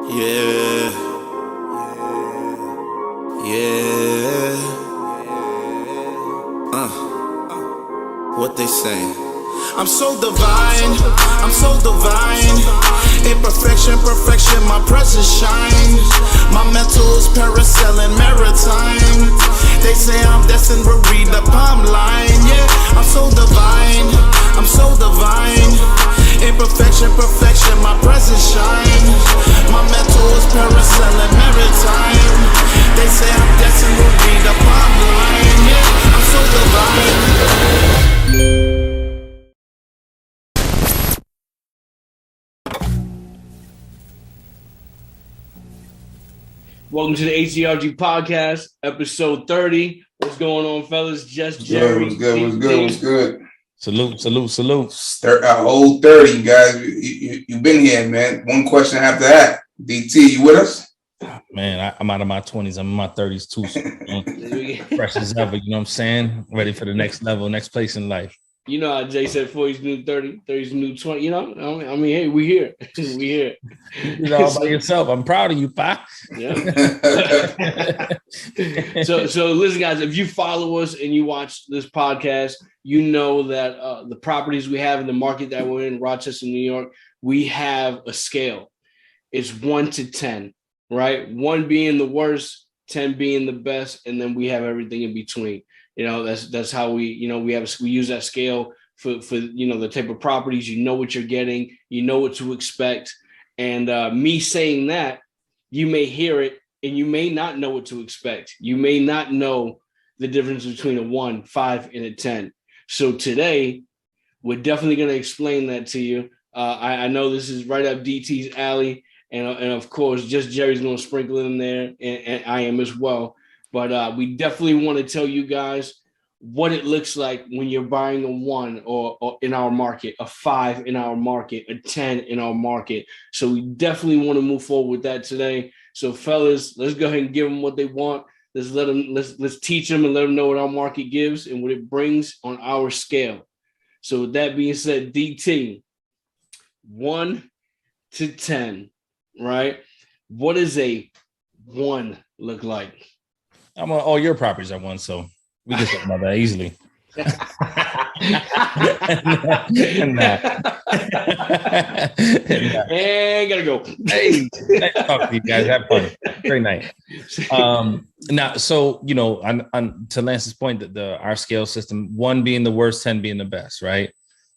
Yeah, yeah. What they say? I'm so divine, I'm so divine. Imperfection, perfection, my presence shines. My mental is parasailing maritime. They say I'm destined to read the palm line. Yeah, I'm so divine, I'm so divine. Imperfection, perfection, my presence shines. My mental is parasailing maritime. They say I'm destined to read the palm line. Yeah, I'm so divine. Welcome to the H.G.R.G podcast, episode 30. What's going on, fellas? Just Jerry. What's good? Salute. Whole 30, guys. You've been here, man. One question after that. DT, you with us? Man, I'm out of my 20s. I'm in my 30s too. So fresh as ever, you know what I'm saying? Ready for the next level, next place in life. You know how Jay said 40's new 30, 30's new 20. You know, I mean, hey, we here. We here. You know, all by yourself. I'm proud of you, Pa. Yeah. So listen, guys, if you follow us and you watch this podcast, you know that the properties we have in the market that we're in, Rochester, New York, we have a scale. It's 1 to 10, right? 1 being the worst, 10 being the best, and then we have everything in between. You know, that's how we use that scale for the type of properties. You know what you're getting, you know what to expect. And me saying that, you may hear it and you may not know what to expect. You may not know the difference between a 1, 5, and a 10. So today, we're definitely going to explain that to you. I know this is right up DT's alley. And of course, just Jerry's going to sprinkle in there, and I am as well. But we definitely want to tell you guys what it looks like when you're buying a 1 or in our market, a 5 in our market, a 10 in our market. So we definitely want to move forward with that today. So fellas, let's go ahead and give them what they want. Let's teach them and let them know what our market gives and what it brings on our scale. So with that being said, DT, 1 to 10, right? What does a 1 look like? All your properties are 1, so we can talk about that easily. And gotta go. Hey, nice talk to you guys. Have fun. Great night. Now, so on to Lance's point, that our scale system, 1 being the worst, 10 being the best, right?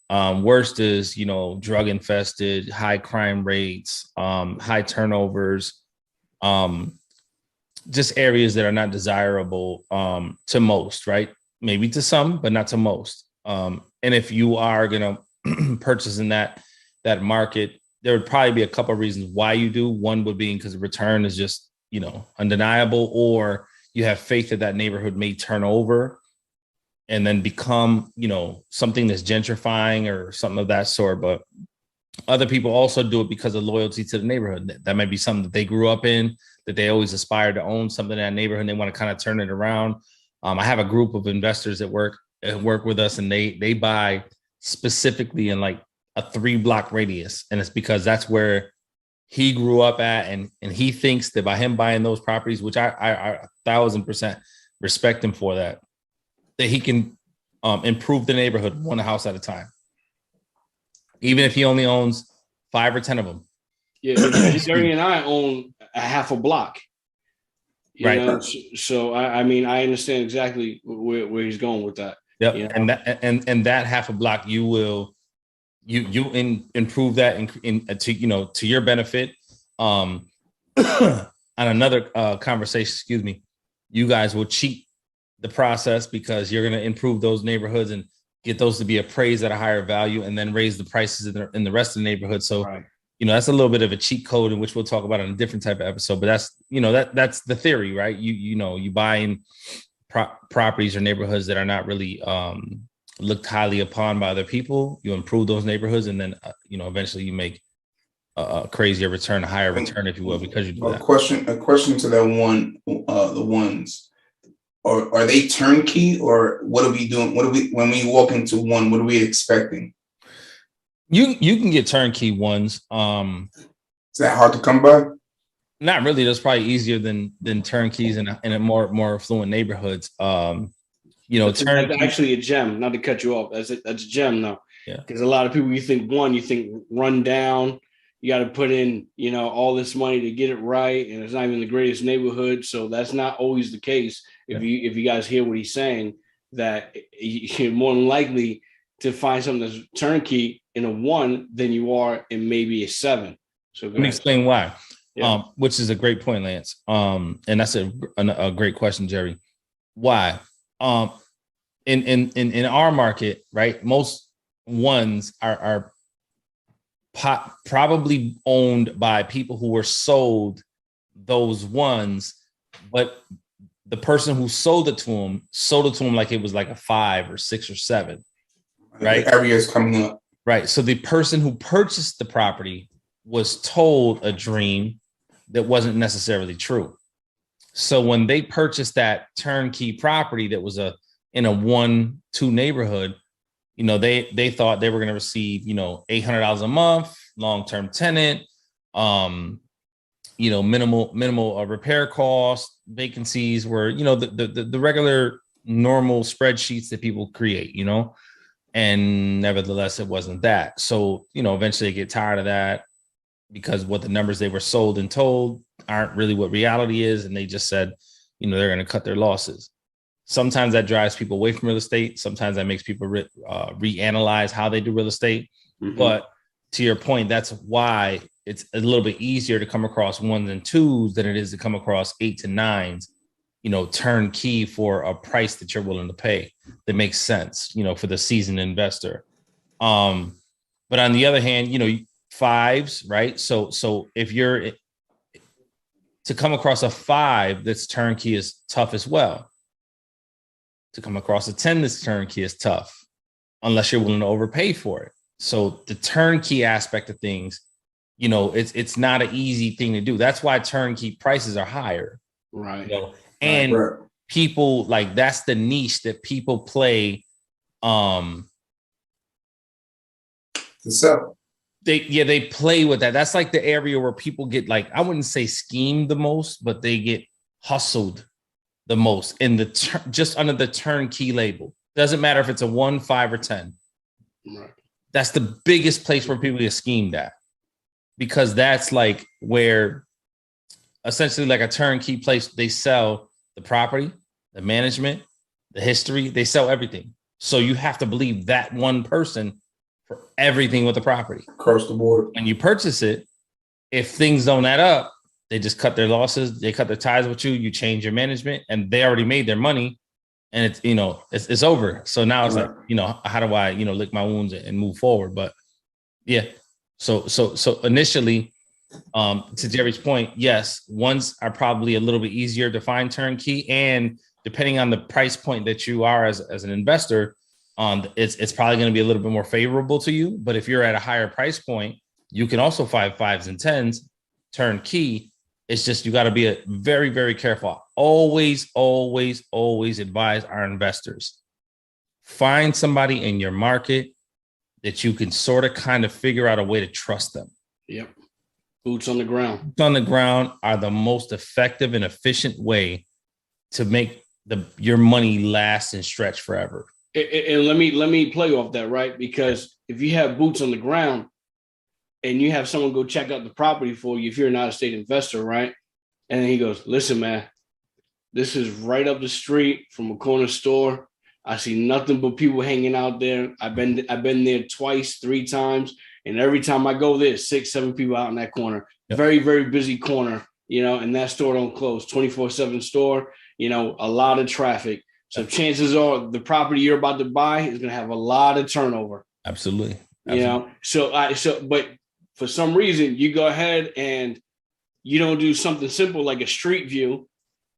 Worst is drug infested, high crime rates, high turnovers, just areas that are not desirable to most, right? Maybe to some, but not to most. And if you are going to purchase in that market, there would probably be a couple of reasons why you do. One would be because the return is just, undeniable, or you have faith that neighborhood may turn over and then become, something that's gentrifying or something of that sort. But other people also do it because of loyalty to the neighborhood. That might be something that they grew up in, that they always aspire to own something in that neighborhood, and they want to kind of turn it around. I have a group of investors that work with us, and they buy specifically in like a 3-block radius. And it's because that's where he grew up at. And he thinks that by him buying those properties, which I 1,000% respect him for that he can improve the neighborhood 1 house at a time, even if he only owns 5 or 10 of them. Yeah, Jerry and I own a half a block. Right. So I mean, I understand exactly where he's going with that. Yep. And that half a block, you improve that to your benefit. On another conversation, you guys will cheat the process because you're going to improve those neighborhoods and get those to be appraised at a higher value, and then raise the prices in the rest of the neighborhood. So, right. That's a little bit of a cheat code, in which we'll talk about in a different type of episode. But that's the theory, right? You buy in properties or neighborhoods that are not really looked highly upon by other people. You improve those neighborhoods, and then eventually you make a crazier return, a higher return, if you will, because you do that. A question to that one, the ones. Are they turnkey, or what are we doing? When we walk into 1, what are we expecting? You can get turnkey ones. Is that hard to come by? Not really. That's probably easier than turnkeys in a more affluent neighborhoods. That's actually a gem. Not to cut you off, that's a gem though. Yeah. Because a lot of people, you think run down. You got to put in, all this money to get it right, and it's not even the greatest neighborhood. So that's not always the case. If you guys hear what he's saying, that you're more than likely to find something that's turnkey in a 1 than you are in maybe a 7. So let me explain why. Yeah. Which is a great point, Lance. And that's a great question, Jerry. Why? In our market, right? Most ones are probably owned by people who were sold those ones, but the person who sold it to them like it was like a 5 or 6 or 7, right? The area is coming up. Right. So the person who purchased the property was told a dream that wasn't necessarily true. So when they purchased that turnkey property that was in a 1-2 neighborhood, they thought they were going to receive, $800 a month, long-term tenant, minimal repair costs, vacancies were, the regular normal spreadsheets that people create, and nevertheless, it wasn't that. So, eventually they get tired of that because what the numbers they were sold and told aren't really what reality is. And they just said, they're going to cut their losses. Sometimes that drives people away from real estate. Sometimes that makes people reanalyze how they do real estate. Mm-hmm. But to your point, that's why it's a little bit easier to come across 1s and 2s than it is to come across 8s and 9s, turnkey for a price that you're willing to pay that makes sense, for the seasoned investor. But on the other hand, 5s, right? So if you're to come across a 5 that's turnkey is tough as well. To come across a 10 that's turnkey is tough unless you're willing to overpay for it. So the turnkey aspect of things, it's not an easy thing to do. That's why turnkey prices are higher. Right. And people that's the niche that people play. To sell. They play with that. That's like the area where people get I wouldn't say schemed the most, but they get hustled the most in just under the turnkey label. Doesn't matter if it's a 1, 5, or 10. Right. That's the biggest place where people get schemed at, because that's where essentially a turnkey place, they sell the property, the management, the history, they sell everything. So you have to believe that one person for everything with the property. Across the board. When you purchase it, if things don't add up, they just cut their losses. They cut their ties with you. You change your management, and they already made their money, and it's over. So now it's how do I lick my wounds and move forward? But yeah, so initially, to Jerry's point, yes, 1s are probably a little bit easier to find turnkey, and depending on the price point that you are as an investor, it's probably going to be a little bit more favorable to you. But if you're at a higher price point, you can also find 5s and 10s turnkey. It's just you got to be very, very careful. Always, always, always advise our investors. Find somebody in your market that you can sort of kind of figure out a way to trust them. Yep. Boots on the ground. Boots on the ground are the most effective and efficient way to make your money last and stretch forever. And let me play off that, right? Because if you have boots on the ground, and you have someone go check out the property for you, if you're an out-of-state investor, right? And then he goes, listen, man, this is right up the street from a corner store. I see nothing but people hanging out there. I've been there twice, 3 times. And every time I go there, 6, 7 people out in that corner. Yep. Very, very busy corner, and that store don't close. 24/7 store, a lot of traffic. So chances are the property you're about to buy is going to have a lot of turnover. Absolutely. But for some reason, you go ahead and you don't do something simple like a street view,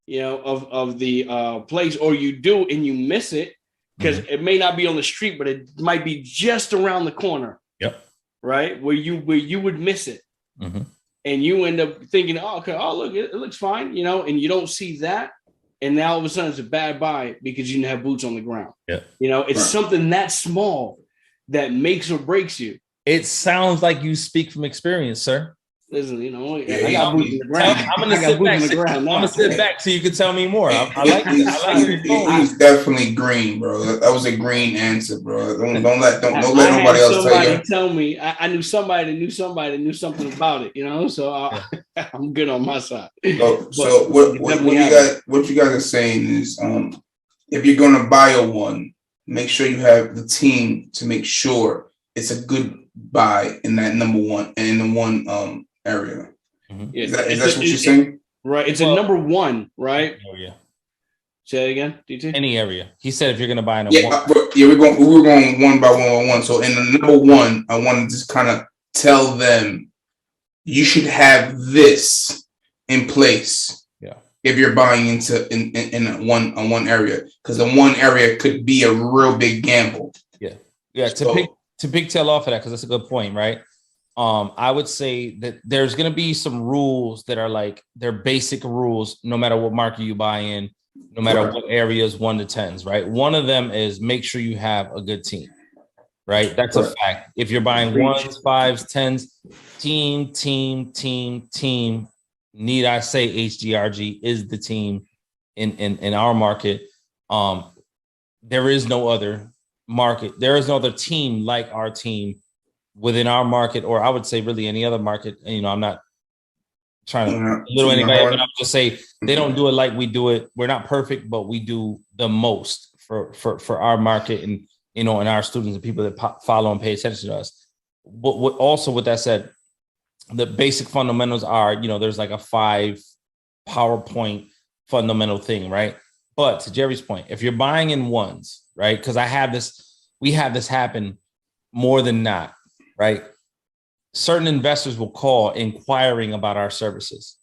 of the place, or you do and you miss it because it may not be on the street, but it might be just around the corner. Yep. Right. Where you would miss it. Mm-hmm. And you end up thinking, oh, okay, look, it looks fine, and you don't see that. And now all of a sudden it's a bad buy because you didn't have boots on the ground. Yeah. It's something that small that makes or breaks you. It sounds like you speak from experience, sir. Listen, you know, Yeah, I got boots in the ground. I'm I got boots in the ground now. gonna sit back so you can tell me more. I like it. I like your tone. He's definitely green, bro. That was a green answer, bro. Don't let I nobody had else tell you. tell me. I knew somebody that knew somebody that knew something about it, you know. So I'm good on my side. So what you guys are saying is, if you're gonna buy a one, make sure you have the team to make sure it's a good buy in that number one and in the one area. Mhm. Yeah, Is that what you're saying? Right. It's a number one, right? Area. Say it again, DT. Any area. He said if you're gonna buy in a Yeah, one. we're going one by one. So in the number one, I want to just kind of tell them you should have this in place. Yeah. If you're buying into in one area, because the one area could be a real big gamble. Yeah. To pigtail off of that, because that's a good point, right? I would say that there's going to be some rules that are like they're basic rules, no matter what market you buy in, no matter what areas 1 to 10s, right? One of them is make sure you have a good team, right? That's a fact. If you're buying 1s, 5s, 10s, team. Need I say H.G.R.G is the team in our market. There is no other market. There is no other team like our team within our market, or I would say really any other market. And, you know, I'm not trying to belittle anybody, but I'll just say they don't do it like we do it. We're not perfect, but we do the most for our market and, you know, and our students and people that follow and pay attention to us. But with that said, the basic fundamentals are, you know, there's like a 5 PowerPoint fundamental thing, right? But to Jerry's point, if you're buying in ones, right? Because we have this happen more than not, right? Certain investors will call inquiring about our services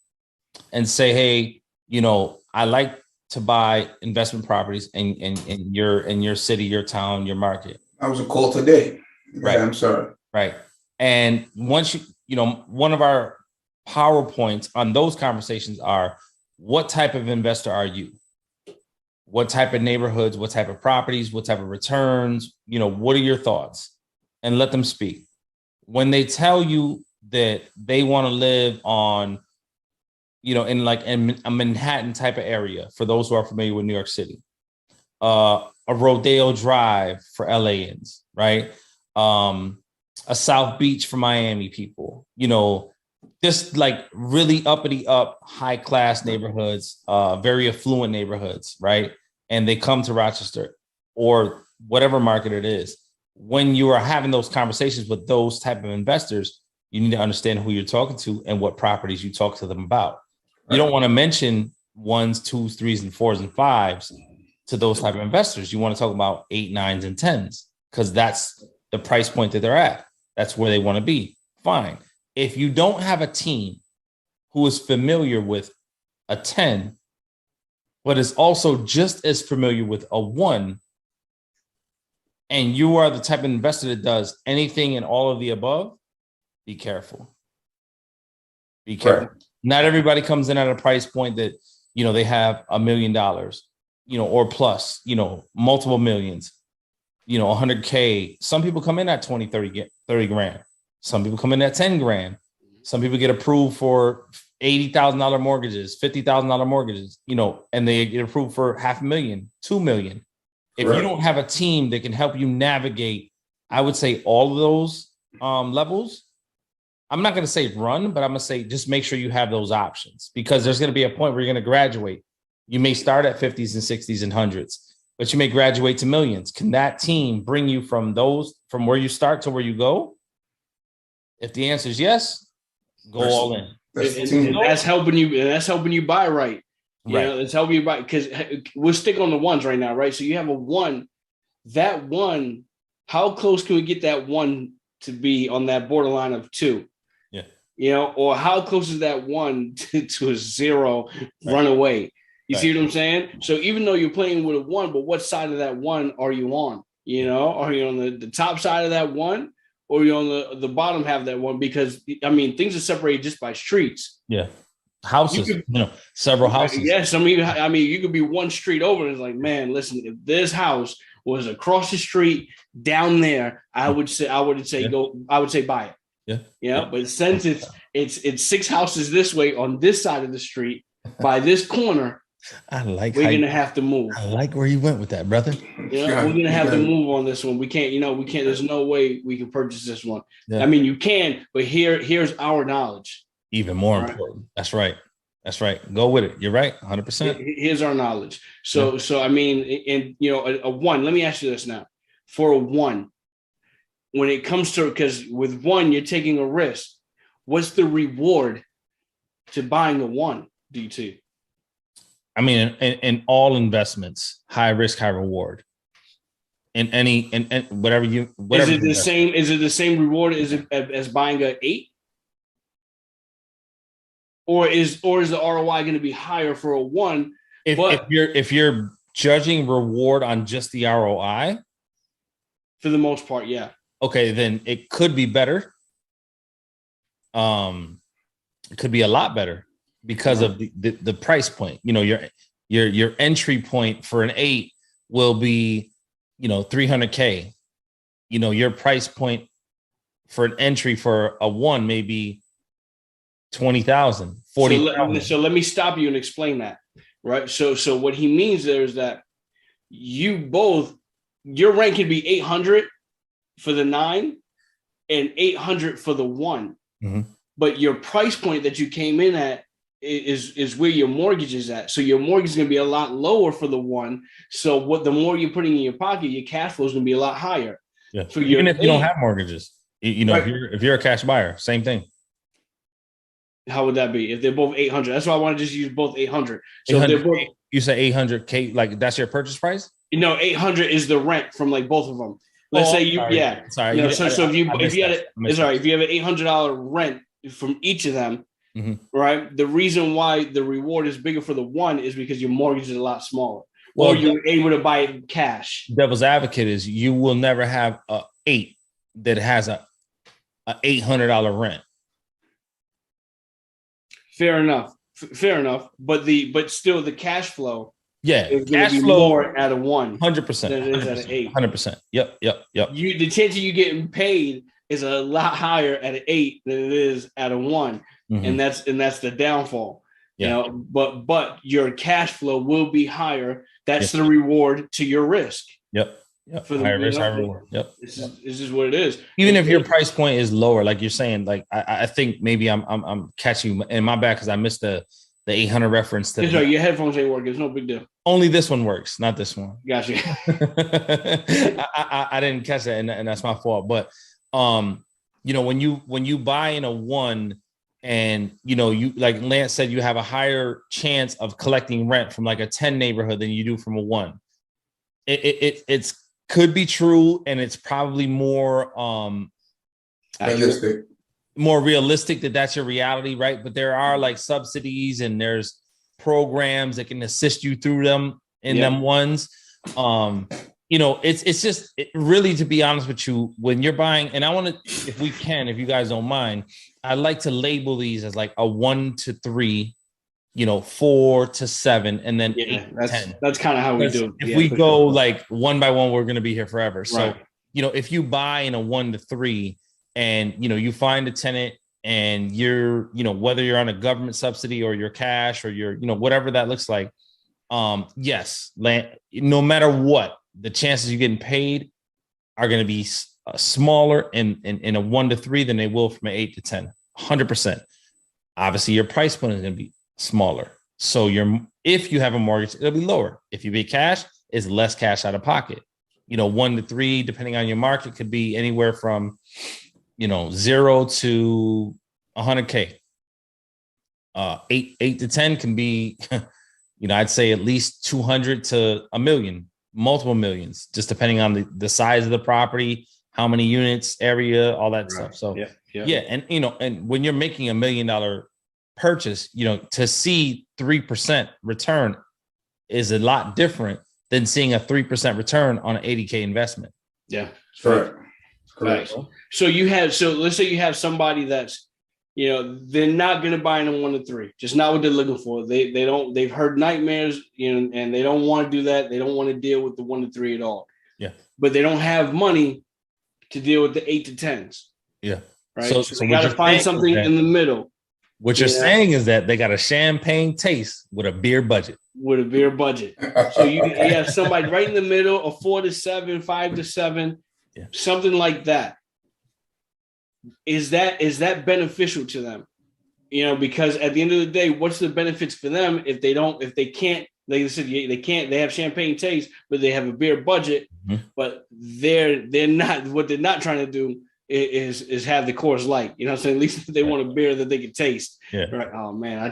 and say, hey, you know, I like to buy investment properties in your city, your town, your market. I was a call today. Right. I'm sorry. Right. And once you know, one of our PowerPoints on those conversations are, what type of investor are you? What type of neighborhoods, what type of properties, what type of returns, you know, what are your thoughts? And let them speak. When they tell you that they want to live on, you know, in a Manhattan type of area, for those who are familiar with New York City, a Rodeo Drive for LAans, right? A South Beach for Miami people, you know, just like really uppity up, high class neighborhoods, very affluent neighborhoods, right? And they come to Rochester or whatever market it is. When you are having those conversations with those type of investors, you need to understand who you're talking to and what properties you talk to them about. You don't want to mention 1s, 2s, 3s, and 4s and 5s to those type of investors. You want to talk about 8, 9s, and 10s because that's the price point that they're at. That's where they want to be. Fine. If you don't have a team who is familiar with a 10, but is also just as familiar with a 1, and you are the type of investor that does anything and all of the above, be careful. Be careful. Right. Not everybody comes in at a price point that, you know, they have $1 million, you know, or plus, you know, multiple millions, you know, 100K. Some people come in at 20, 30 grand. Some people come in at 10 grand. Some people get approved for $80,000 mortgages, $50,000 mortgages, you know, and they get approved for $500,000, $2 million. If you don't have a team that can help you navigate, I would say all of those levels, I'm not going to say run, but I'm going to say just make sure you have those options, because there's going to be a point where you're going to graduate. You may start at 50s and 60s and 100s, but you may graduate to millions. Can that team bring you from where you start to where you go? If the answer is yes, go all in. That's helping you. That's helping you buy right. You know, it's helping you buy, because we'll stick on the ones right now, right? So you have a 1. That 1, how close can we get that 1 to be on that borderline of 2? Yeah. You know, or how close is that 1 to a 0 runaway? You see what I'm saying? So even though you're playing with a 1, but what side of that 1 are you on? You know, are you on the top side of that 1, or are you on the bottom half of that 1? Because I mean, things are separated just by streets. Yeah. Houses, you know, several houses. Yes, I mean, you could be one street over, and it's like, man, listen, if this house was across the street down there, I would say buy it. Yeah. But since it's 6 houses this way on this side of the street by this corner, we're gonna have to move. I like where you went with that, brother. Yeah, we're gonna have to move on this one. We can't. There's no way we can purchase this one. I mean, you can, but here's our knowledge. Even more important. That's right. Go with it. You're right. 100%. Here's our knowledge. So I mean, and a one. Let me ask you this now. For a one, when it comes to, because with one you're taking a risk, what's the reward to buying a one, DT? I mean, in all investments, high risk, high reward. In whatever. Is it the same? Is it the same reward as buying an 8? Or is the ROI going to be higher for a 1? If you're judging reward on just the ROI, for the most part, yeah. Okay, then it could be better. It could be a lot better because of the price point. Your entry point for an 8 will be $300K. Your price point for an entry for a 1 may be 20,000, 40,000. So let me stop you and explain that. Right. So what he means there is that your rank can be 800 for the 9 and 800 for the 1. Mm-hmm. But your price point that you came in at is where your mortgage is at. So your mortgage is going to be a lot lower for the 1. So the more you're putting in your pocket, your cash flow is going to be a lot higher. Yeah. Even if you don't have mortgages, right. if you're a cash buyer, same thing. How would that be if they're both 800? That's why I want to just use both 800. So 800, they're both, you say 800K, like that's your purchase price? 800 is the rent from like both of them. Let's say you, sorry. yeah. Sorry. So if you have an $800 rent from each of them, mm-hmm. right? The reason why the reward is bigger for the 1 is because your mortgage is a lot smaller, or you're able to buy it cash. Devil's advocate is you will never have a 8 that has a $800 rent. Fair enough. But still the cash flow. Yeah. Is cash flow more at a 1. 100%. Than it is at an 8. 100%. Yep. The chance of you getting paid is a lot higher at an 8 than it is at a 1. Mm-hmm. And that's the downfall. Yeah. But your cash flow will be higher. That's the reward to your risk. Yep. For the higher risk, higher reward. Yep. This is what it is. Even if your price point is lower, like you're saying, like I think maybe I'm catching you in my bad because I missed the 800 reference. That's right. Your headphones ain't working. It's no big deal. Only this one works, not this one. Gotcha. I didn't catch that, and that's my fault. But when you buy in a 1, and you, like Lance said, you have a higher chance of collecting rent from like a 10 neighborhood than you do from a 1. It's could be true, and it's probably more realistic that that's your reality, right? But there are like subsidies and there's programs that can assist you through them in them ones. It's just really, to be honest with you, when you're buying, and I want to, if you guys don't mind, I like to label these as like a 1 to 3, 4 to 7, and then 8 to 10. That's kind of how we do it. If we go like one by one, we're going to be here forever. So, if you buy in a 1 to 3 and, you find a tenant and you're, whether you're on a government subsidy or your cash or your, whatever that looks like. Yes, no matter what, the chances you're getting paid are going to be smaller in a 1 to 3 than they will from an 8 to 10, 100%. Obviously, your price point is going to be smaller. So if you have a mortgage, it'll be lower. If you pay cash, it's less cash out of pocket. 1 to 3, depending on your market, could be anywhere from 0 to 100K. 8 to 10 can be, I'd say at least 200 to a million, multiple millions, just depending on the size of the property, how many units, area, all that stuff. So and and when you're making $1 million purchase, to see 3% return is a lot different than seeing a 3% return on an 80K investment. Yeah. Correct. So let's say you have somebody that's, they're not going to buy in a 1 to 3, just not what they're looking for. They've heard nightmares, and they don't want to do that. They don't want to deal with the 1 to 3 at all. Yeah. But they don't have money to deal with the 8 to 10s. Yeah. right? So they got to find something in the middle. What you're saying is that they got a champagne taste with a beer budget. With a beer budget. So you have somebody right in the middle, a 4 to 7, 5 to 7, something like that. Is that beneficial to them? Because at the end of the day, what's the benefits for them if they can't, like I said, they have champagne taste, but they have a beer budget, but they're not, what they're not trying to do is have the Coors Light. You know what I'm saying? At least they want a beer that they can taste. Yeah. Right. Oh man,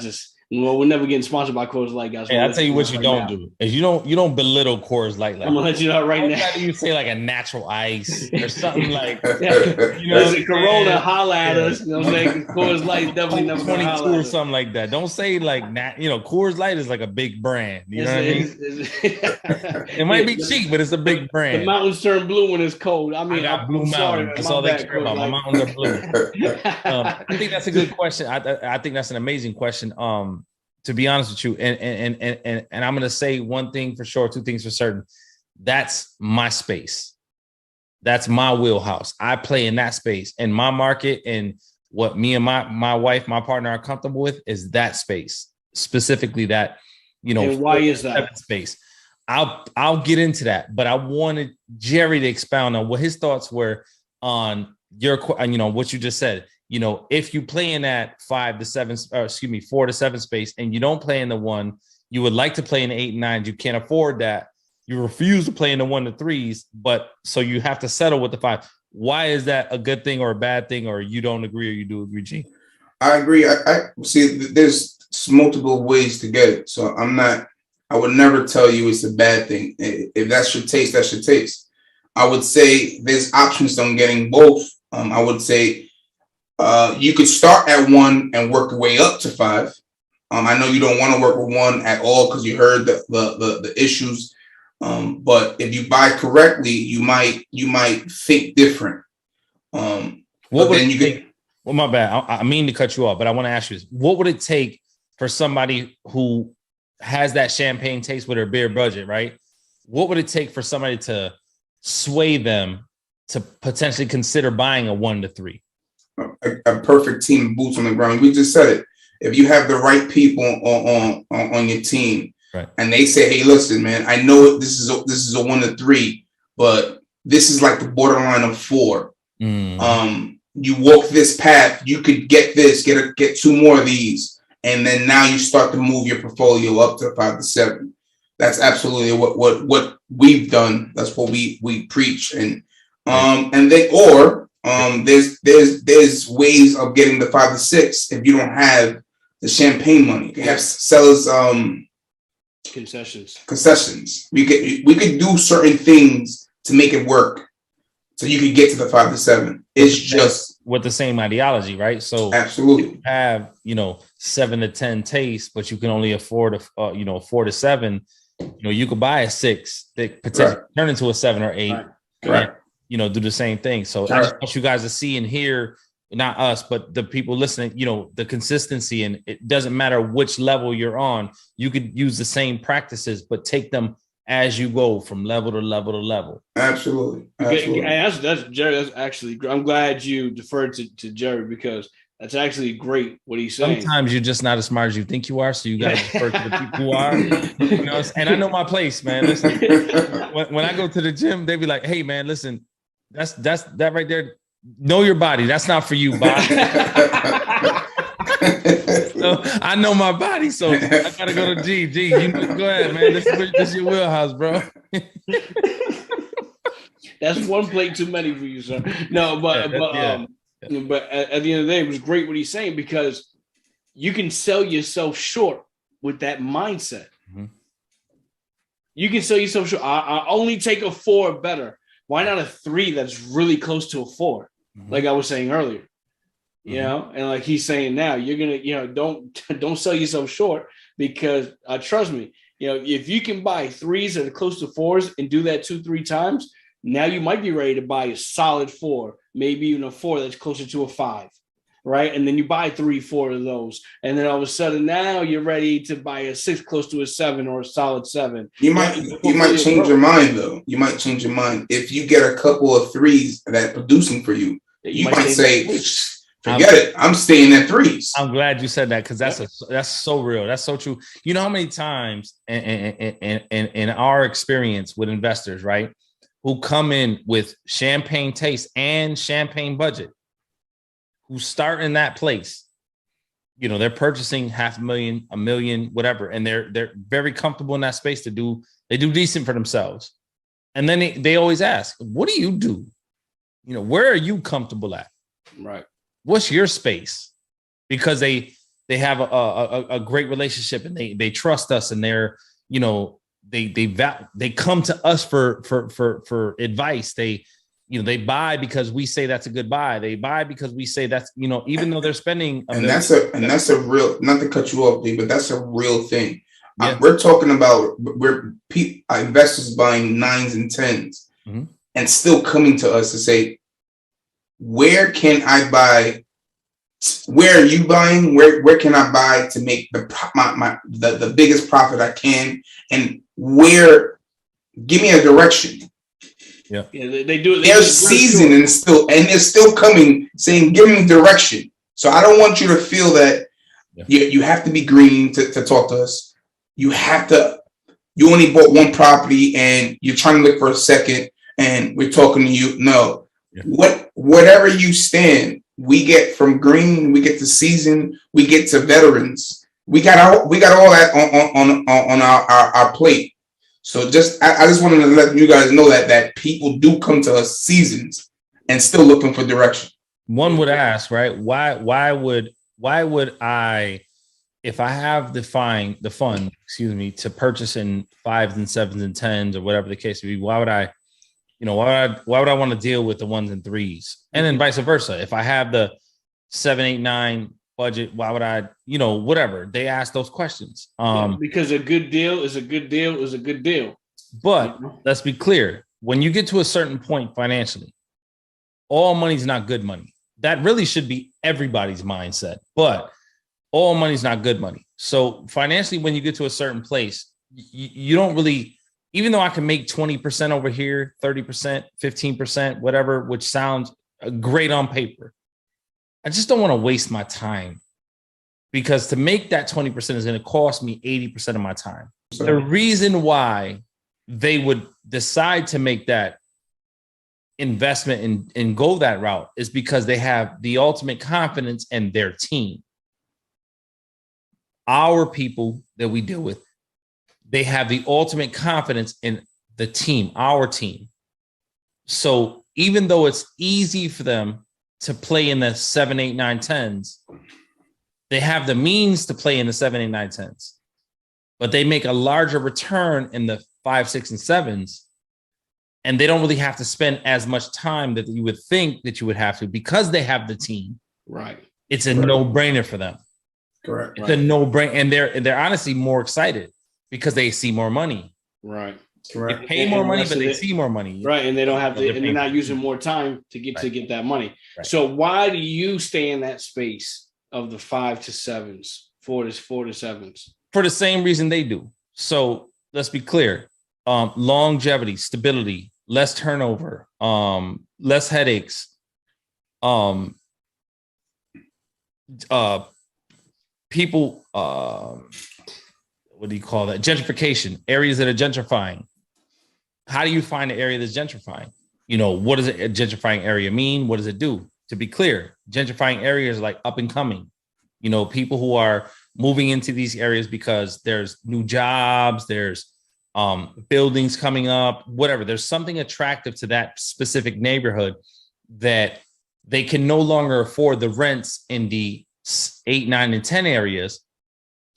we're never getting sponsored by Coors Light, guys. Hey, I'll tell you what you don't do is you don't belittle Coors Light. Like, I'm gonna let you know right now. How do you say like a natural ice or something like? Corona, holla at us. You know what I'm saying? Coors Light definitely never 22 or something like that. Don't say like Coors Light is like a big brand. You know what I mean? It might be cheap, but it's a big brand. The mountains turn blue when it's cold. I mean, I got blue mountains. That's all they care about. My mountains are blue. I think that's a good question. I think that's an amazing question. To be honest with you, and I'm gonna say one thing for sure, two things for certain. That's my space. That's my wheelhouse. I play in that space, and my market, and what me and my wife, my partner are comfortable with is that space, specifically that, And why is that space? I'll get into that, but I wanted Jerry to expound on what his thoughts were on what you just said. If you play in that 4 to 7 space and you don't play in the 1, you would like to play in the 8 and 9. You can't afford that. You refuse to play in the 1 to 3s, but so you have to settle with the 5. Why is that a good thing or a bad thing, or you don't agree or you do agree, G? I agree. I see there's multiple ways to get it. So I would never tell you it's a bad thing. If that's your taste, that's your taste. I would say there's options on getting both. I would say you could start at 1 and work your way up to 5. I know you don't want to work with 1 at all because you heard the issues. But if you buy correctly, you might think different. Well, my bad. I mean to cut you off, but I want to ask you this: what would it take for somebody who has that champagne taste with their beer budget, right? What would it take for somebody to sway them to potentially consider buying a 1 to 3? A perfect team, boots on the ground. We just said it. If you have the right people on your team, right, and they say, "Hey, listen, man, I know this is a 1 to 3, but this is like the borderline of 4. You walk this path, you could get this, get 2 more of these, and then now you start to move your portfolio up to 5 to 7." That's absolutely what we've done. That's what we preach, and there's ways of getting the 5 to 6 if you don't have the champagne money. You have sellers concessions. We could do certain things to make it work, so you could get to the 5 to 7. It's just with the same ideology, right? So absolutely you have 7 to 10 taste, but you can only afford a 4 to 7. You could buy a 6 that potentially turn into a 7 or 8. Right. And, do the same thing. So I just want you guys to see and hear, not us, but the people listening, the consistency, and it doesn't matter which level you're on. You could use the same practices, but take them as you go from level to level to level. Absolutely. That's Jerry. That's actually, I'm glad you deferred to Jerry, because that's actually great what he's saying. Sometimes you're just not as smart as you think you are, so you got to defer to the people who are. And I know my place, man. Listen, when I go to the gym, they be like, "Hey, man, listen, that's that right there. Know your body. That's not for you, Bob." So I know my body, so I gotta go to G. You go ahead, man. This is your wheelhouse, bro. That's 1 plate too many for you, sir. No, but at the end of the day, it was great what he's saying, because you can sell yourself short with that mindset. Mm-hmm. You can sell yourself short. I only take a 4 better. Why not a 3 that's really close to a 4? Mm-hmm. Like I was saying earlier, and like he's saying now, you're gonna, don't sell yourself short, because trust me, if you can buy 3s that are close to 4s and do that 2-3 times, now you might be ready to buy a solid 4, maybe even a 4 that's closer to a 5, right? And then you buy 3-4 of those, and then all of a sudden now you're ready to buy a 6 close to a 7 or a solid 7. You might change your mind though. You might change your mind if you get a couple of 3s that are producing for you. You might say, forget it. I'm staying at 3s. I'm glad you said that, because that's so real. That's so true. You know how many times in our experience with investors, right, who come in with champagne taste and champagne budget, who start in that place, you know, they're purchasing $500,000, $1 million, whatever, and they're very comfortable in that space they do decent for themselves. And then they always ask, what do you do? You know, where are you comfortable at? Right. What's your space? Because they have a great relationship, and they trust us, and they're, you know, they come to us for advice. They, you know, they buy because we say that's a good buy. They buy because we say that's, you know, even though they're spending. That's a real, not to cut you off, Lee, but that's a real thing. Yeah. We're talking about investors buying 9s and 10s, mm-hmm. and still coming to us to say, where can I buy? Where are you buying? Where can I buy to make the biggest profit I can? And where? Give me a direction. Yeah, they do it. They're seasoned and they're still coming saying, give me direction. So I don't want you to feel that you have to be green to talk to us. You only bought one property and you're trying to look for a second and we're talking to you. No, whatever you stand, we get from green, we get to seasoned, we get to veterans. We got all that on our plate. So I just wanted to let you guys know that people do come to us seasons and still looking for direction. One would ask, right? Why would I, if I have the fund, to purchase in 5s and 7s and 10s or whatever the case may be, why would I want to deal with the 1s and 3s? And then vice versa. If I have the 7, 8, 9 budget, why would I, you know, whatever? They ask those questions. Because a good deal is a good deal is a good deal. But let's be clear. When you get to a certain point financially, all money's not good money. That really should be everybody's mindset. But all money's not good money. So financially, when you get to a certain place, you don't really, even though I can make 20% over here, 30%, 15%, whatever, which sounds great on paper, I just don't want to waste my time, because to make that 20% is going to cost me 80% of my time. The reason why they would decide to make that investment and go that route is because they have the ultimate confidence in their team. Our people that we deal with, they have the ultimate confidence in the team, our team. So even though it's easy for them to play in the 7, 8, 9, 10s, they have the means to play in the 7, 8, 9, 10s, but they make a larger return in the 5, 6, and 7s. And they don't really have to spend as much time that you would think that you would have to, because they have the team. Right. It's a no-brainer for them. Correct. It's a no-brainer. And they're honestly more excited because they see more money. Right. Correct. They pay more money, but they see more money. Right. And they don't have to, and they're not using more time to get that money. Right. So why do you stay in that space of the 5 to 7s, 4 to 7s? For the same reason they do. So let's be clear. Longevity, stability, less turnover, less headaches, people, what do you call that? Gentrification, areas that are gentrifying. How do you find an area that's gentrifying? You know, what does a gentrifying area mean? What does it do? To be clear, gentrifying areas are like up and coming. You know, people who are moving into these areas because there's new jobs, there's buildings coming up, whatever. There's something attractive to that specific neighborhood that they can no longer afford the rents in the 8, 9, and 10 areas.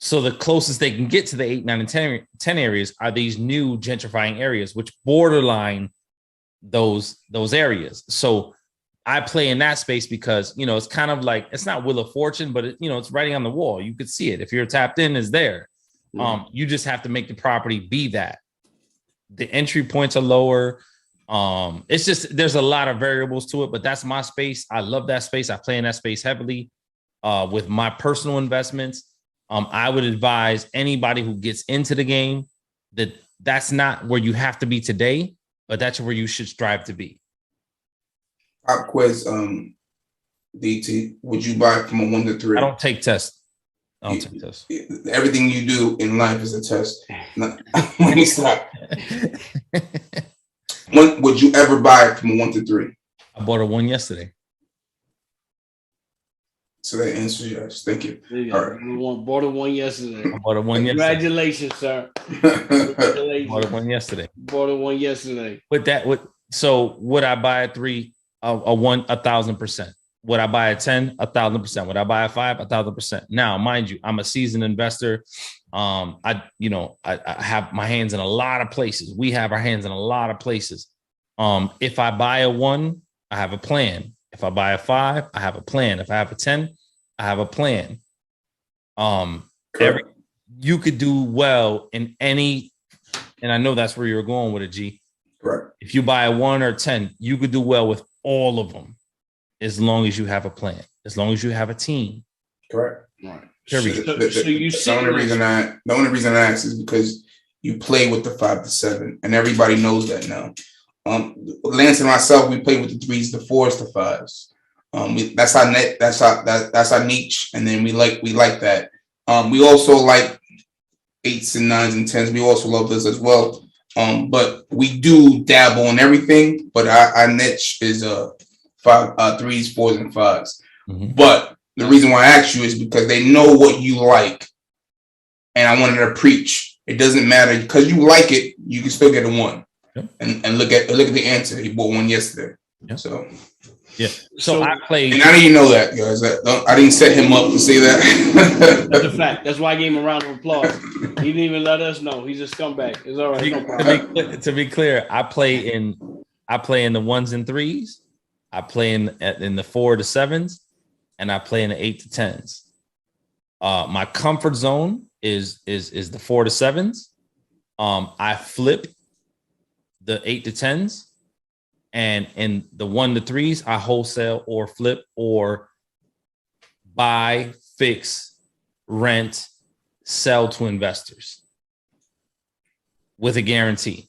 So the closest they can get to the 8, 9, and 10 areas are these new gentrifying areas, which borderline those areas. So I play in that space because, you know, it's kind of like, it's not Wheel of Fortune, but you know, it's writing on the wall. You could see it. If you're tapped in, it's there. You just have to make the property be that. The entry points are lower. It's just, there's a lot of variables to it, but that's my space. I love that space. I play in that space heavily with my personal investments. I would advise anybody who gets into the game that that's not where you have to be today, but that's where you should strive to be. Pop quiz. DT, would you buy from a 1 to 3? I don't take tests. I don't take tests. Everything you do in life is a test. Let me stop. When would you ever buy it from a 1 to 3? I bought a 1 yesterday. So that answers yes. Thank you. All right. Bought a 1 yesterday. I bought a 1 yesterday. Congratulations, sir. Congratulations. Bought a 1 yesterday. Bought a 1 yesterday. So would I buy a 3, a 1, 1,000%? Would I buy a 10, 1,000%? Would I buy a 5, 1,000%? Now, mind you, I'm a seasoned investor. I have my hands in a lot of places. We have our hands in a lot of places. If I buy a 1, I have a plan. If I buy a 5, I have a plan. If I have a 10, I have a plan. You could do well in any, and I know that's where you're going with it, G. Correct. If you buy a 1 or 10, you could do well with all of them, as long as you have a plan, as long as you have a team. Correct. Right. The only reason I ask is because you play with the 5 to 7, and everybody knows that now. Lance and myself, we play with the 3s, the 4s, the 5s. That's our niche, and then we like that. We also like 8s and 9s and 10s. We also love this as well. But we do dabble in everything. But our niche is 3s, 4s, and 5s. Mm-hmm. But the reason why I asked you is because they know what you like, and I wanted to preach. It doesn't matter because you like it. You can still get a 1. Yep. And look at the answer. He bought 1 yesterday. Yep. So I played, and I didn't know that, guys. I didn't set him up to say that. That's a fact. That's why I gave him a round of applause. He didn't even let us know. He's a scumbag. It's all right. No problem. To be clear, I play in the 1s and 3s. I play in the 4 to 7s, and I play in the 8 to 10s. My comfort zone is the 4 to 7s. I flip the 8 to 10s, and in the 1 to 3s, I wholesale or flip or buy, fix, rent, sell to investors with a guarantee.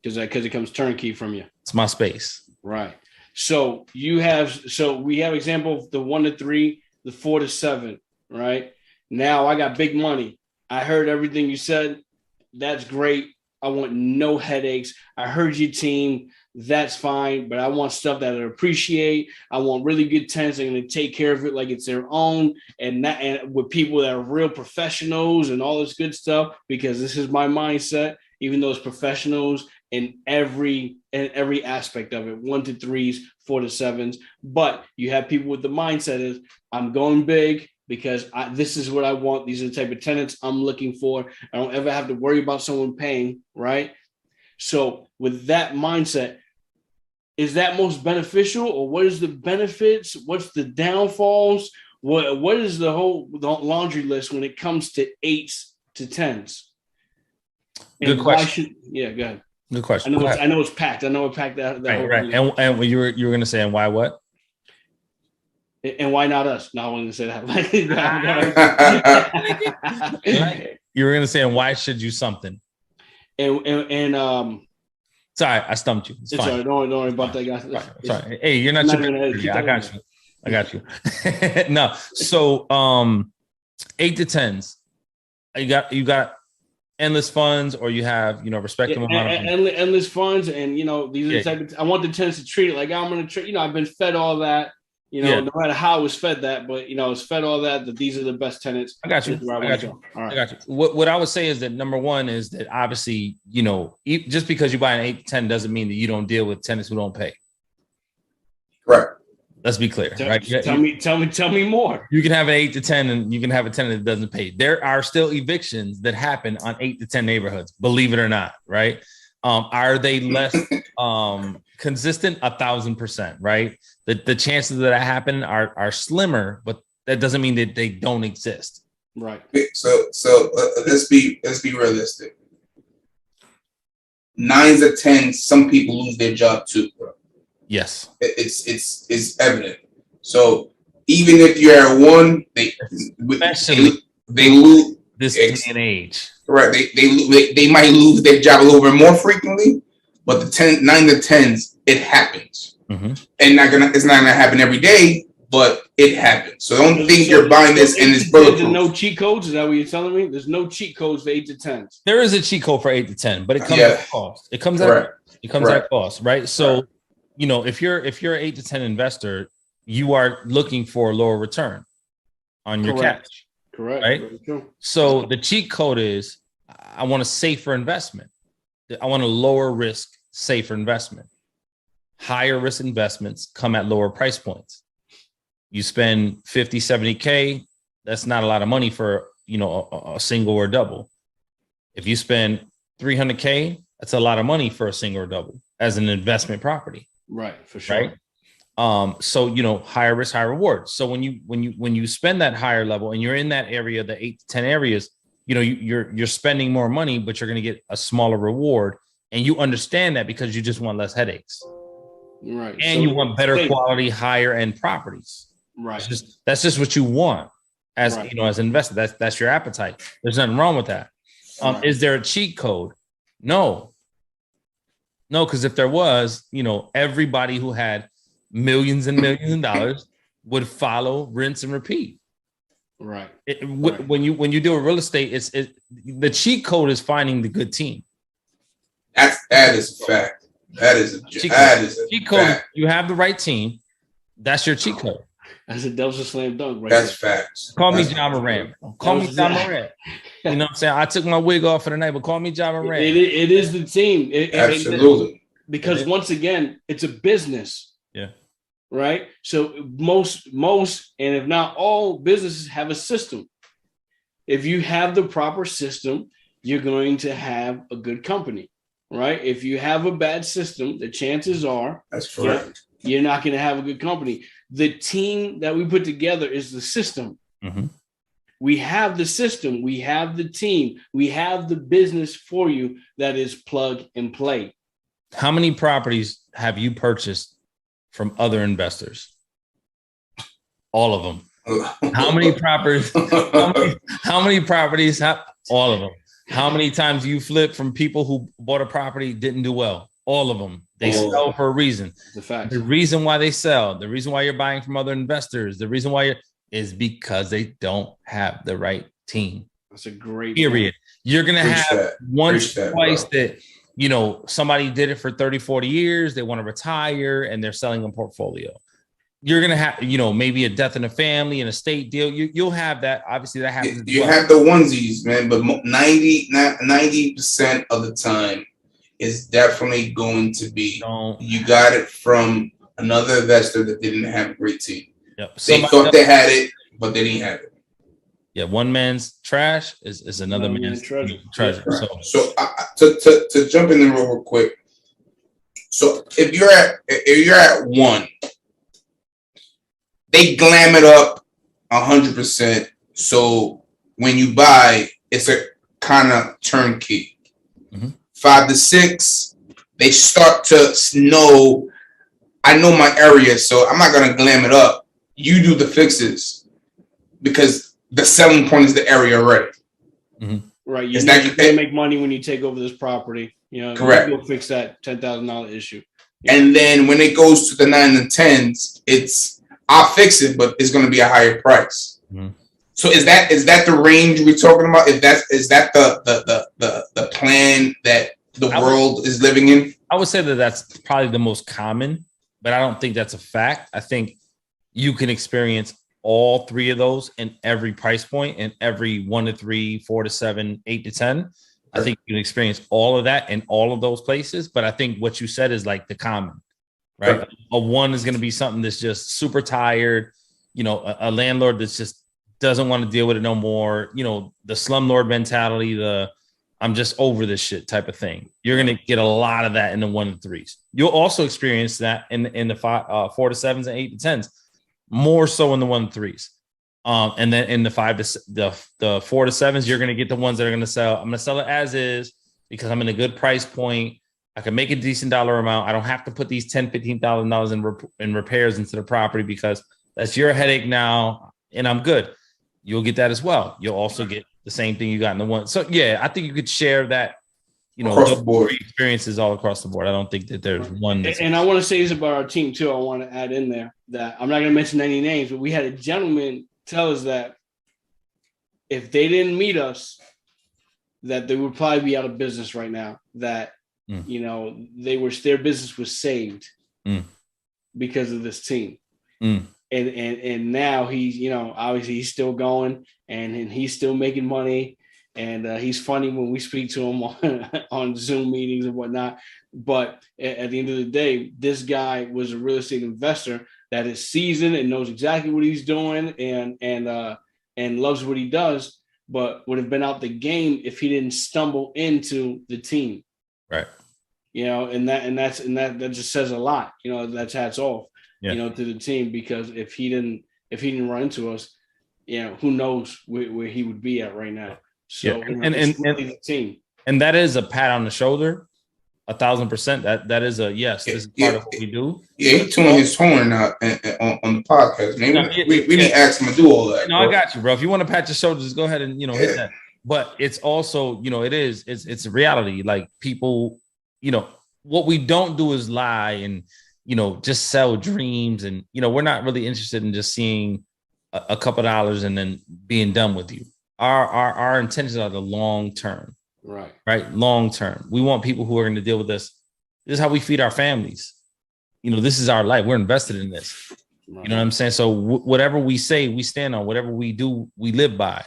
Because it comes turnkey from you. It's my space. Right. So we have example of the 1 to 3, the 4 to 7, right? Now I got big money. I heard everything you said. That's great. I want no headaches. I heard your team. That's fine. But I want stuff that I appreciate. I want really good tenants that are going to take care of it like it's their own, and with people that are real professionals and all this good stuff, because this is my mindset, even though it's professionals in every aspect of it, 1 to 3s, 4 to 7s. But you have people with the mindset is, I'm going big, because this is what I want. These are the type of tenants I'm looking for. I don't ever have to worry about someone paying, right? So with that mindset, is that most beneficial, or what is the benefits? What's the downfalls? What is the laundry list when it comes to 8s to 10s? Good question. Go ahead. Good question. I know it's packed. I know it packed that. Right. And you were going to say, and why what? And why not us? No, I wanted to say that. You were going to say, and why should you something? And sorry, I stumped you. It's fine. Sorry, don't worry about that, guys. Right. Sorry. Hey, you're not your I got you. No. So 8 to 10s. You got endless funds, or you have respectable amount of endless funds, and these are the type of, I want the tenants to treat it like I'm going to treat. I've been fed all that. No matter how it was fed that, but it's fed all that these are the best tenants. I got you. All right. I got you. What I would say is that number one is that obviously, just because you buy an 8 to 10 doesn't mean that you don't deal with tenants who don't pay. Right. Let's be clear. Right. Tell me more. You can have an 8 to 10 and you can have a tenant that doesn't pay. There are still evictions that happen on 8 to 10 neighborhoods, believe it or not. Right. Are they less consistent? 1,000%, right? The chances that happen are slimmer, but that doesn't mean that they don't exist. Right. So let's be realistic. 9s or 10s, some people lose their job too, bro. Yes. It's evident. So even if you're at 1, they lose this day and age. Right. They might lose their job a little bit more frequently, but the 9 to 10s, it happens. Mm-hmm. And it's not gonna happen every day, but it happens. So don't think you're buying this and it's bulletproof. There's no cheat codes. Is that what you're telling me? There's no cheat codes for 8 to 10s. There is a cheat code for 8 to 10, but it comes at cost. It comes at cost, right? So, you know, if you're an 8 to 10 investor, you are looking for a lower return on your cash. Correct. Right. So the cheat code is I want a safer investment. I want a lower risk, safer investment. Higher risk investments come at lower price points. You spend 50, 70K, that's not a lot of money for, you know, a single or double. If you spend 300K, that's a lot of money for a single or double as an investment property. Right, for sure. Right. So, you know, higher risk, higher reward. So when you spend that higher level and you're in that area, the 8 to 10 areas, you know, you're spending more money, but you're going to get a smaller reward. And you understand that because you just want less headaches. Right. And so you want better quality, higher end properties. Right. That's just what you want as, you know, as an investor. That's your appetite. There's nothing wrong with that. Is there a cheat code? No, because if there was, you know, everybody who had millions and millions of dollars would follow, rinse, and repeat. Right. When you do a real estate, it's the cheat code is finding the good team. That is a fact. That is a cheat code. You have the right team. That's your cheat code. That was a slam dunk, right? That's facts. Call me John Moran. Call me John Moran. You know what I'm saying? I took my wig off for the night, but call me John Moran. It is the team. Absolutely. Because once again, it's a business. Yeah. Right. So most, and if not all businesses have a system. If you have the proper system, you're going to have a good company. Right. If you have a bad system, the chances are that's correct. You're not going to have a good company. The team that we put together is the system. Mm-hmm. We have the system. We have the team. We have the business for you that is plug and play. How many properties have you purchased from other investors? All of them. How many properties? How many properties have all of them? How many times you flipped from people who bought a property, didn't do well? All of them. They sell for a reason. The reason why they sell, the reason why you're buying from other investors, the reason why is because they don't have the right team. That's a great period. Point. You're going to have once, twice that, you know, somebody did it for 30, 40 years. They want to retire and they're selling a portfolio. You're going to have, you know, maybe a death in the family, an estate deal. You'll have that. Obviously that happens. You have the onesies, man, but 90% of the time, is definitely going to be you got it from another investor that didn't have a great team. Yep. They thought they had it, but they didn't have it. Yeah, one man's trash is another man's treasure. Right. So to jump in there real quick. So if you're at one, they glam it up 100%. So when you buy, it's a kind of turnkey. Mm-hmm. 5 to 6, they start to know. I know my area, so I'm not gonna glam it up. You do the fixes because the selling point is the area already. Mm-hmm. Right. You can make money when you take over this property. You know, correct. You'll fix that $10,000 issue. Yeah. And then when it goes to the 9 and 10s, I'll fix it, but it's gonna be a higher price. Mm-hmm. So is that the range we're talking about? Is that the plan that the world is living in? I would say that that's probably the most common, but I don't think that's a fact. I think you can experience all three of those in every price point, in every 1 to 3, 4 to 7, 8 to 10. I think you can experience all of that in all of those places. But I think what you said is like the common, right? Right. A one is going to be something that's just super tired, you know, a landlord that's just doesn't want to deal with it no more. You know, the slumlord mentality, I'm just over this shit type of thing. You're going to get a lot of that in the 1 and 3s. You'll also experience that in the 4 to 7s and 8 to 10s, more so in the 1 and 3s. And then in the 4 to 7s, you're going to get the ones that are going to sell. I'm going to sell it as is because I'm in a good price point. I can make a decent dollar amount. I don't have to put these $10,000, $15,000 in repairs into the property because that's your headache now, and I'm good. You'll get that as well. You'll also get the same thing you got in the one. So yeah, I think you could share that across the board experiences all across the board. I don't think that there's one. And I want to say this about our team too. I want to add in there that I'm not going to mention any names, but we had a gentleman tell us that if they didn't meet us, that they would probably be out of business right now. That their business was saved because of this team. And now he's obviously he's still going and he's still making money. And he's funny when we speak to him on Zoom meetings and whatnot. But at the end of the day, this guy was a real estate investor that is seasoned and knows exactly what he's doing and loves what he does, but would have been out the game if he didn't stumble into the team. Right. And that just says a lot. That's hats off. To the team, because if he didn't run into us, who knows where he would be at right now. So and the team. And that is a pat on the shoulder, 1,000%. That is a yes. This is part of what we do. Yeah, he's tooting his horn out on the podcast. Man, we didn't ask him to do all that. No, I got you, bro. If you want to pat your shoulders, just go ahead and hit that. But it's also it's a reality. Like people, what we don't do is lie and just sell dreams, and we're not really interested in just seeing a couple dollars and then being done with you. Our intentions are the long term, right? Long term. We want people who are going to deal with this. This is how we feed our families. This is our life. We're invested in this. Right. You know what I'm saying? So whatever we say, we stand on. Whatever we do, we live by.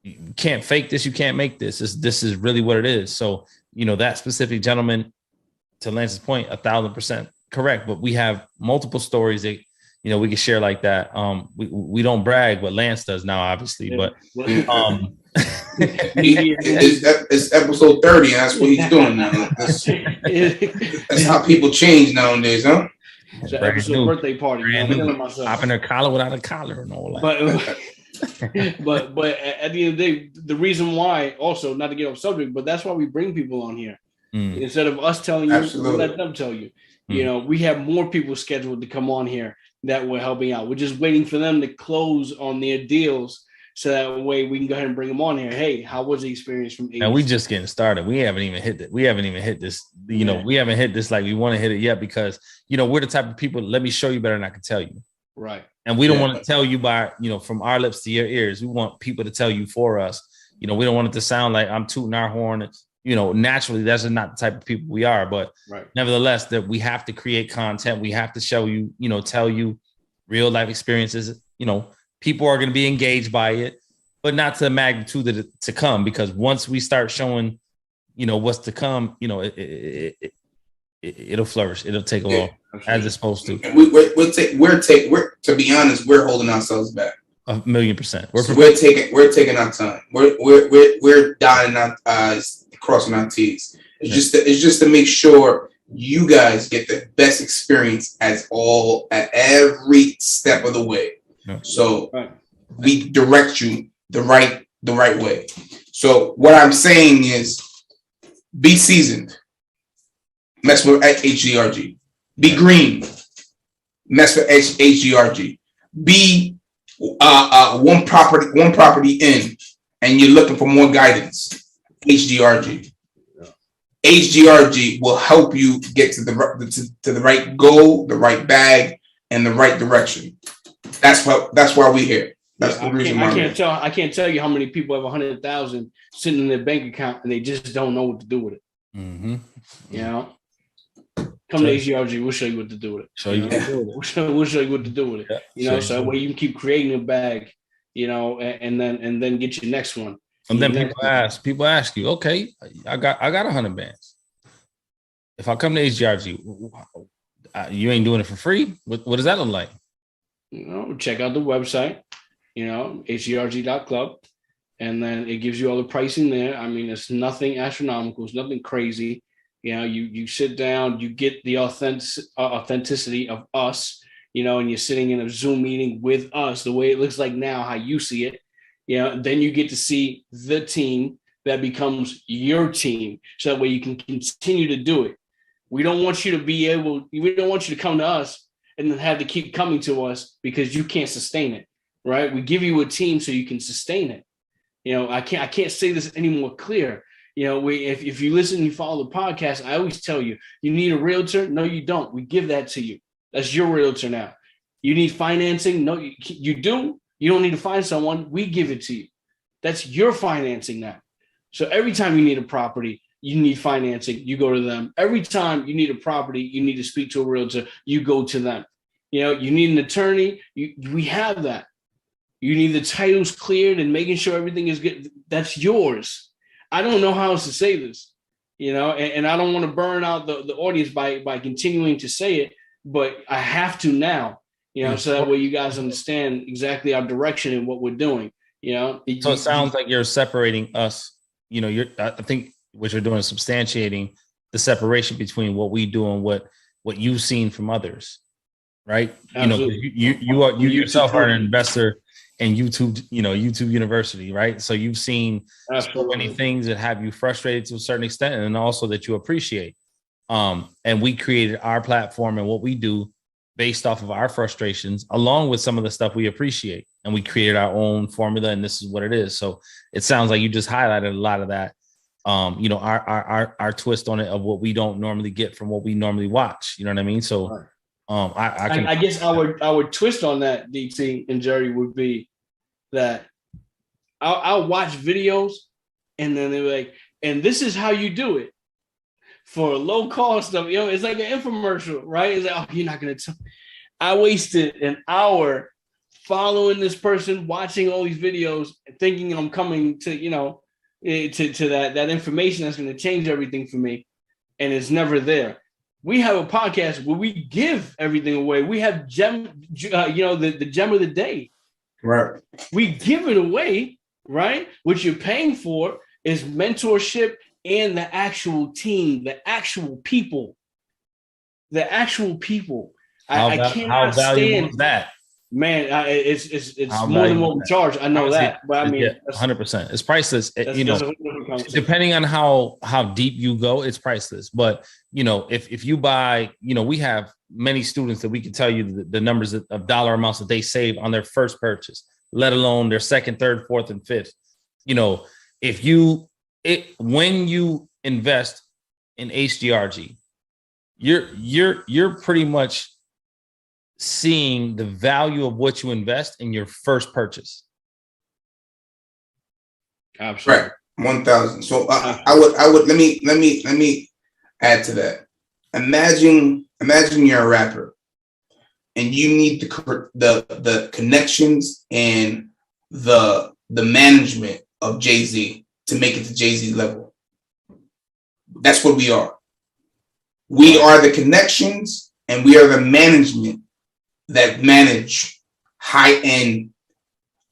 You can't fake this. You can't make this. This is really what it is. So that specific gentleman, to Lance's point, 1,000% correct. But we have multiple stories that we can share like that. We don't brag, but Lance does now, obviously. But it's episode 30, and that's what he's doing now. That's how people change nowadays, huh? It's an episode birthday party. Popping their collar without a collar and all that. But at the end of the day, the reason why, also not to get off subject, but that's why we bring people on here instead of us telling you, let them tell you. We have more people scheduled to come on here that we're helping out. We're just waiting for them to close on their deals, so that way we can go ahead and bring them on here. Hey, how was the experience from? And we just getting started. We haven't even hit it. We haven't even hit this. We haven't hit this like we want to hit it yet, because we're the type of people. Let me show you better than I can tell you. Right. And we don't want to tell you by from our lips to your ears. We want people to tell you for us. We don't want it to sound like I'm tooting our horn. Naturally, that's not the type of people we are. But nevertheless, that we have to create content. We have to show you, tell you real life experiences. People are going to be engaged by it, but not to the magnitude that to come. Because once we start showing, what's to come, it'll flourish. It'll take off as it's supposed to. And we're to be honest, we're holding ourselves back 1,000,000%. We're taking our time. We're dotting our I's, crossing our T's. It's just to make sure you guys get the best experience at every step of the way. Yeah. So we direct you the right way. So what I'm saying is, be seasoned. Mess with H.G.R.G. Be green. Mess with H.G.R.G. Be one property in, and you're looking for more guidance. H.G.R.G. H.G.R.G. will help you get to the right goal, the right bag, and the right direction. That's why we're here. That's the reason why. I can't tell you how many people have 100,000 sitting in their bank account and they just don't know what to do with it. Mm-hmm. Come to H.G.R.G. We'll show you what to do with it. We'll show you what to do with it. So that way you can keep creating a bag, and then get your next one. And then people ask you, okay, I got 100 bands. If I come to H.G.R.G, you ain't doing it for free. What does that look like? Check out the website, hgrg.club, and then it gives you all the pricing there. I mean, it's nothing astronomical. It's nothing crazy. You sit down, you get the authenticity of us, and you're sitting in a Zoom meeting with us, the way it looks like now, how you see it. Then you get to see the team that becomes your team, so that way you can continue to do it. We don't want you to come to us and then have to keep coming to us because you can't sustain it, right? We give you a team so you can sustain it. I can't say this any more clear. You know, if you listen and you follow the podcast, I always tell you, you need a realtor? No, you don't. We give that to you. That's your realtor now. You need financing? No, you do. You don't need to find someone. We give it to you. That's your financing now. So every time you need a property, you need financing, you go to them. Every time you need a property, you need to speak to a realtor, you go to them. You know, you need an attorney. We have that. You need the titles cleared and making sure everything is good. That's yours. I don't know how else to say this, you know, and I don't want to burn out the audience by continuing to say it, but I have to now, you know, so that way you guys understand exactly our direction and what we're doing, you know. So it sounds like you're separating us, you know, I think what you're doing is substantiating the separation between what we do and what you've seen from others, right? Absolutely. You know, you yourself are an investor in YouTube, you know, YouTube University, right? So you've seen so many things that have you frustrated to a certain extent, and also that you appreciate. And we created our platform and what we do based off of our frustrations, along with some of the stuff we appreciate. And we created our own formula, and this is what it is. So it sounds like you just highlighted a lot of that. You know, our twist on it of what we don't normally get from what we normally watch. You know what I mean? So I guess our twist on that, DT and Jerry, would be that I'll watch videos and then they're like, and this is how you do it for low cost of, you know, it's like an infomercial, right? It's like, oh, you're not going to. I wasted an hour following this person, watching all these videos, thinking I'm coming to, you know, to that information that's going to change everything for me. And it's never there. We have a podcast where we give everything away. We have the gem of the day. Right. We give it away, right? What you're paying for is mentorship and the actual team, the actual people. I cannot stand that. Man, it's more than what we charge. I know that, but I mean, 100%. It's priceless. You know, depending on how deep you go, it's priceless. But you know, if you buy, you know, we have many students that we can tell you the numbers of dollar amounts that they save on their first purchase, let alone their second, third, fourth, and fifth. You know, when you invest in H.G.R.G, you're pretty much seeing the value of what you invest in your first purchase. Absolutely. Right. 1,000. So I would let me add to that. Imagine you're a rapper and you need the connections and the management of Jay-Z to make it to Jay-Z level. That's what we are. We are the connections and we are the management that manage high-end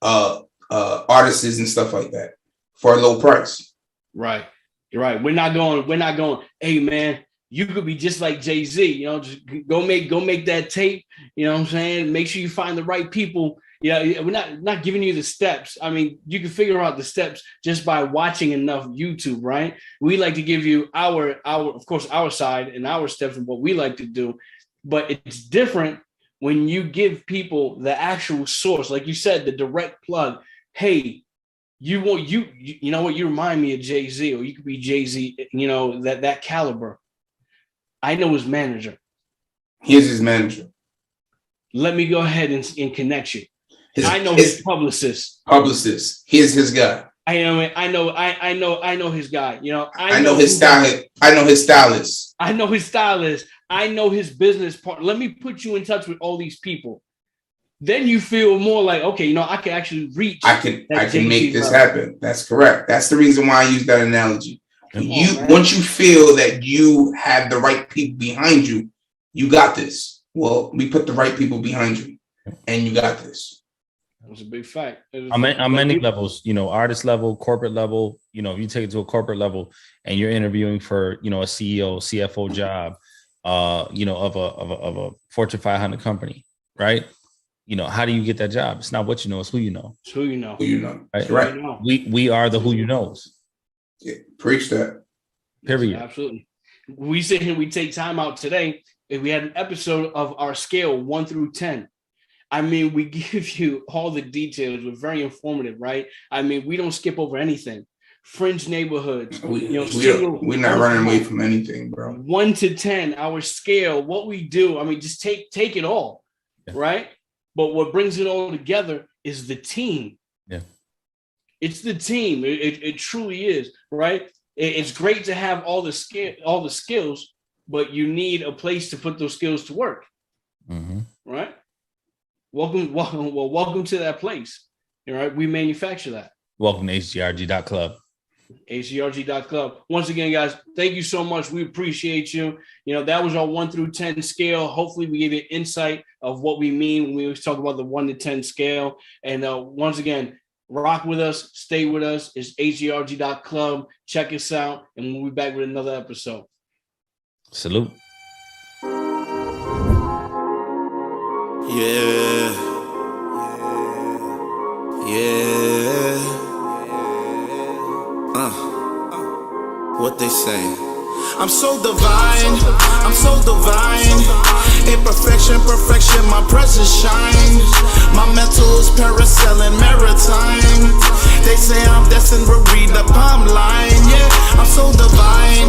artists and stuff like that for a low price. Right. You're right. We're not going, hey man, you could be just like Jay-Z, you know, just go make that tape, you know what I'm saying? Make sure you find the right people. Yeah, we're not giving you the steps. I mean, you can figure out the steps just by watching enough YouTube, right? We like to give you our of course our side and our steps and what we like to do, but it's different when you give people the actual source, like you said, the direct plug. Hey, you know what? You remind me of Jay-Z, or you could be Jay-Z, you know, that caliber. I know his manager. Here's his manager. Let me go ahead and connect you. I know his publicist. Here's his guy. I know his guy. You know, I know his stylist. I know his stylist. I know his stylist. I know his business partner. Let me put you in touch with all these people. Then you feel more like, okay, you know, I can actually reach. I can make this happen. That's correct. That's the reason why I use that analogy. Once you feel that you have the right people behind you, you got this. Well, we put the right people behind you, and you got this. That's a big fact. On many levels, you know, artist level, corporate level. You know, if you take it to a corporate level, and you're interviewing for, you know, a CEO, CFO job, you know, of a Fortune 500 company, right? You know, how do you get that job? It's not what you know, it's who you know. It's who you know. Who you know. Right. We are the who you knows. Yeah, preach that. Period. Absolutely. We sit here, we take time out today. If we had an episode of our scale 1 through 10. I mean, we give you all the details. We're very informative, right? I mean, we don't skip over anything fringe neighborhoods. We're not running away from anything, bro. 1 to 10, our scale, what we do. I mean, just take it all, right? But what brings it all together is the team. Yeah, it's the team. It truly is, right? It's great to have all the skills, but you need a place to put those skills to work, right? Welcome to that place. All right, we manufacture that. Welcome to H.G.R.G.club. H.G.R.G.club. Once again, guys, thank you so much. We appreciate you. That was our 1 through 10 scale. Hopefully, we gave you insight of what we mean when we always talk about the 1 to 10 scale. And once again, rock with us, stay with us. It's H.G.R.G.club. Check us out, and we'll be back with another episode. Salute. What they say? I'm so divine, I'm so divine. Imperfection, perfection, my presence shines. My mental is parasailing maritime. They say I'm destined to read the palm line. Yeah, I'm so divine.